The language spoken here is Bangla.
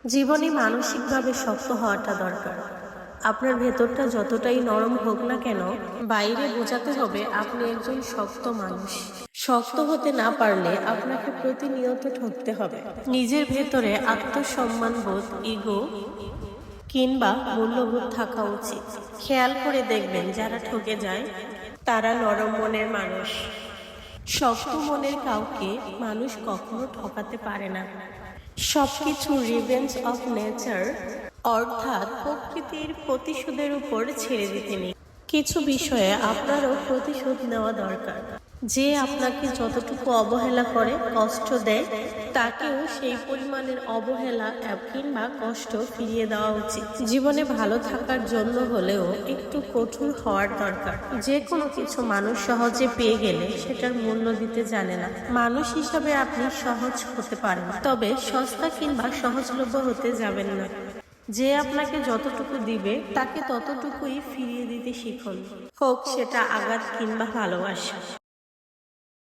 জীবনে মানসিকভাবে শক্ত হওয়াটা দরকার। আপনার ভেতরটা যতটাই নরম হোক না কেন, বাইরে বোঝাতে হবে আপনি একজন শক্ত মানুষ। শক্ত হতে না পারলে আপনাকে প্রতিনিয়ত ঠকতে হবে। নিজের ভেতরে আত্মসম্মানবোধ, ইগো কিংবা মূল্যবোধ থাকা উচিত। খেয়াল করে দেখবেন যারা ঠকে যায় তারা নরম মনের মানুষ। শক্ত মনের কাউকে মানুষ কখনো ঠকাতে পারে না। সবকিছু রিভেঞ্জ অফ নেচার, অর্থাৎ প্রকৃতির প্রতিশোধের উপর ছেড়ে দিতে নেই। কিছু বিষয়ে আপনারও প্রতিশোধ নেওয়া দরকার। যে আপনাকে যতটুকু অবহেলা করে, কষ্ট দেয়, তাকেও সেই পরিমাণের অবহেলা কিংবা কষ্ট ফিরিয়ে দেওয়া উচিত। জীবনে ভালো থাকার জন্য হলেও একটু কঠোর হওয়ার দরকার। যে কোনো কিছু মানুষ সহজে পেয়ে গেলে সেটার মূল্য দিতে জানে না। মানুষ হিসাবে আপনি সহজ হতে পারেন, তবে সস্তা কিংবা সহজলভ্য হতে যাবেন না। যে আপনাকে যতটুকু দিবে তাকে ততটুকুই ফিরিয়ে দিতে শিখুন, হোক সেটা আঘাত কিংবা ভালোবাসা।